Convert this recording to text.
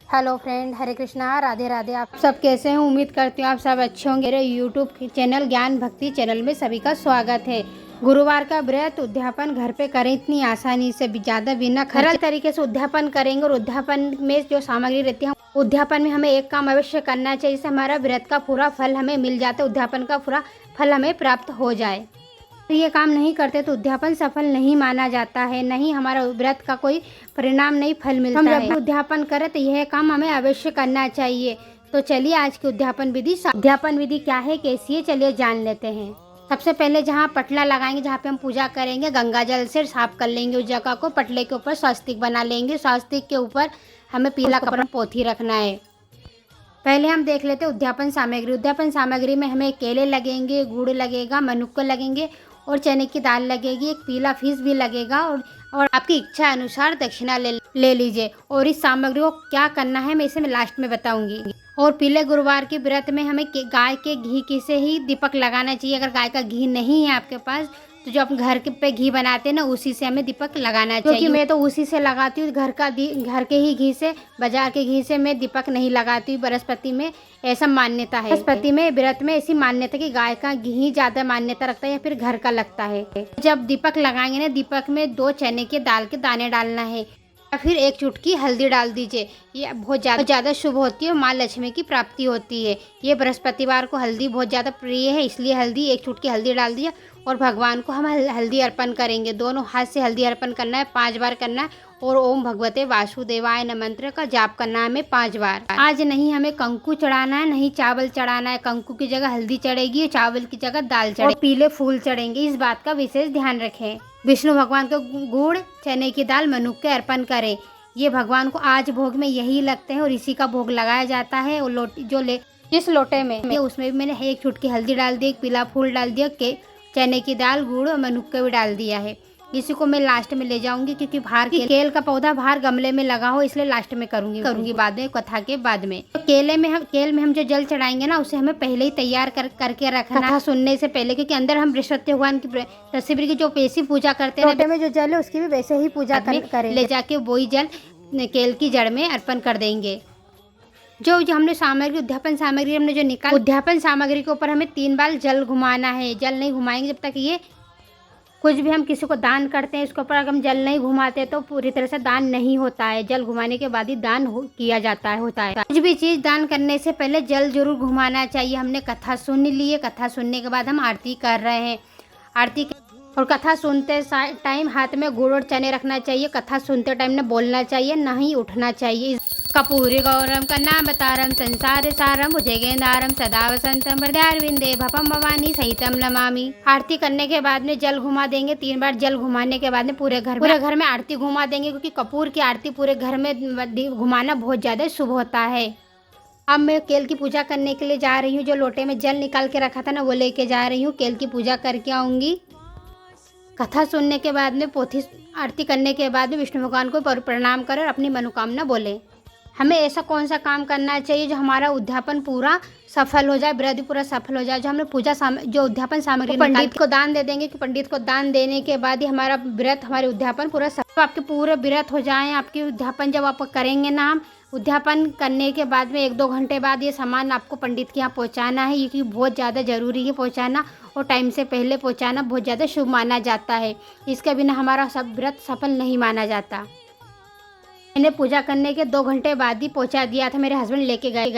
Hello friend, हरे कृष्णा, राधे राधे। आप सब कैसे हैं? उम्मीद करती हूँ आप सब अच्छे होंगे। मेरे यूट्यूब चैनल ज्ञान भक्ति चैनल में सभी का स्वागत है। गुरुवार का व्रत उद्यापन घर पे करें इतनी आसानी से, ज़्यादा बिना सरल तरीके से उद्यापन करेंगे। और उद्यापन में जो सामग्री रहती है, उद्यापन में हमें एक काम अवश्य करना चाहिए, जिससे हमारा व्रत का पूरा फल हमें मिल जाता है, उद्यापन का पूरा फल हमें प्राप्त हो जाए। ये काम नहीं करते तो उद्यापन सफल नहीं माना जाता है, नहीं हमारा व्रत का कोई परिणाम नहीं फल मिलता है। हम जब उद्यापन करें तो यह काम हमें अवश्य करना चाहिए। तो चलिए आज की उद्यापन विधि क्या है, कैसी है, चलिए जान लेते हैं। सबसे पहले जहाँ पटला लगाएंगे, जहाँ पे हम पूजा करेंगे, गंगा जल से साफ कर लेंगे उस जगह को। पटले के ऊपर स्वस्तिक बना लेंगे। स्वस्तिक के ऊपर हमें पीला कपड़ा पोथी रखना है। पहले हम देख लेते हैं उद्यापन सामग्री। उद्यापन सामग्री में हमें केले लगेंगे, गुड़ लगेगा, मनुक्के लगेंगे और चने की दाल लगेगी। एक पीला फीस भी लगेगा और आपकी इच्छा अनुसार दक्षिणा ले लीजिए। और इस सामग्री को क्या करना है मैं इसे लास्ट में बताऊंगी। और पीले गुरुवार के व्रत में हमें गाय के घी की से ही दीपक लगाना चाहिए। अगर गाय का घी नहीं है आपके पास तो जो आप घर के पे घी बनाते हैं ना, उसी से हमें दीपक लगाना चाहिए। क्योंकि मैं तो उसी से लगाती हूँ, घर के ही घी से। बाजार के घी से मैं दीपक नहीं लगाती हूँ। बृहस्पति में ऐसा मान्यता है, बृहस्पति में व्रत में ऐसी मान्यता कि गाय का घी ज्यादा मान्यता रखता है या फिर घर का लगता है। जब दीपक लगाएंगे ना, दीपक में 2 चने के दाल के दाने डालना है या फिर 1 चुटकी हल्दी डाल दीजिए। ये बहुत ज़्यादा शुभ होती है और माँ लक्ष्मी की प्राप्ति होती है। ये बृहस्पतिवार को हल्दी बहुत ज़्यादा प्रिय है, इसलिए 1 चुटकी हल्दी डाल दिया। और भगवान को हम हल्दी अर्पण करेंगे। दोनों हाथ से हल्दी अर्पण करना है, 5 बार करना है। और ओम भगवते वासुदेवाय नमः मंत्र का जाप करना है हमें 5 बार। आज नहीं हमें कंकु चढ़ाना है, नहीं चावल चढ़ाना है। कंकु की जगह हल्दी चढ़ेगी, चावल की जगह दाल चढ़ेगी और पीले फूल चढ़ेंगे। इस बात का विशेष ध्यान रखें। विष्णु भगवान को गुड़, चने की दाल, मनुक्के अर्पण करें। ये भगवान को आज भोग में यही लगते हैं और इसी का भोग लगाया जाता है। और जिस लोटे में उसमें भी मैंने 1 चुटकी हल्दी डाल दी, 1 पीला फूल डाल दिया, चने की दाल, गुड़ और मनुक्के भी डाल दिया है। इसी को मैं लास्ट में ले जाऊंगी, क्योंकि बाहर केल का पौधा बाहर गमले में लगा हो, इसलिए लास्ट में करूंगी बाद में, कथा के बाद में। तो केल में हम जो जल चढ़ाएंगे ना, उसे हमें पहले ही तैयार करके रखना है, सुनने से पहले। क्योंकि अंदर हम बृहस्पति भगवान की तस्वीर की जो वैसी पूजा करते हैं, में जो जल है उसकी भी वैसे ही पूजा करें। ले जाके वही जल केल की जड़ में अर्पण कर देंगे। जो हमने सामग्री, उद्यापन सामग्री हमने जो निकाल, उद्यापन सामग्री के ऊपर हमें 3 बार जल घुमाना है। जल नहीं घुमाएंगे जब तक ये, कुछ भी हम किसी को दान करते हैं इसके ऊपर अगर हम जल नहीं घुमाते तो पूरी तरह से दान नहीं होता है। जल घुमाने के बाद ही दान किया जाता है होता है। कुछ भी चीज़ दान करने से पहले जल जरूर घुमाना चाहिए। हमने कथा सुन ली है, कथा सुनने के बाद हम आरती कर रहे हैं। और कथा सुनते टाइम हाथ में गुड़ और चने रखना चाहिए। कथा सुनते टाइम न बोलना चाहिए, ना ही उठना चाहिए। कपूरी गौरम कन्नावतारम संसार सारम भुजगेंद्रम सदा वसंतम हृदयारविंदे भवम भवानी सहितम नमामि। आरती करने के बाद में जल घुमा देंगे। 3 बार जल घुमाने के बाद में पूरे घर में आरती घुमा देंगे, क्योंकि कपूर की आरती पूरे घर में घुमाना बहुत ज़्यादा शुभ होता है। अब मैं केल की पूजा करने के लिए जा रही हूँ। जो लोटे में जल निकाल के रखा था ना, वो लेके जा रही हूँ। केल की पूजा करके आऊँगी। कथा सुनने के बाद में पोथी आरती करने के बाद में विष्णु भगवान को प्रणाम कर और अपनी मनोकामना बोले। हमें ऐसा कौन सा काम करना चाहिए जो हमारा उद्यापन पूरा सफल हो जाए, व्रत पूरा सफल हो जाए। जो हमने जो उद्यापन सामग्री पंडित को दान दे देंगे, कि पंडित को दान देने के बाद ही हमारा व्रत, हमारे उद्यापन पूरा सफल। आपके पूरे व्रत हो जाएं, आपके उद्यापन जब आप करेंगे ना, हम उद्यापन करने के बाद में 1-2 घंटे बाद ये सामान आपको पंडित के यहाँ पहुँचाना है। ये बहुत ज़्यादा ज़रूरी है पहुँचाना, और टाइम से पहले पहुँचाना बहुत ज़्यादा शुभ माना जाता है। इसके बिना हमारा सब व्रत सफल नहीं माना जाता। मैंने पूजा करने के 2 घंटे बाद ही पहुंचा दिया था, मेरे हस्बैंड लेके गए।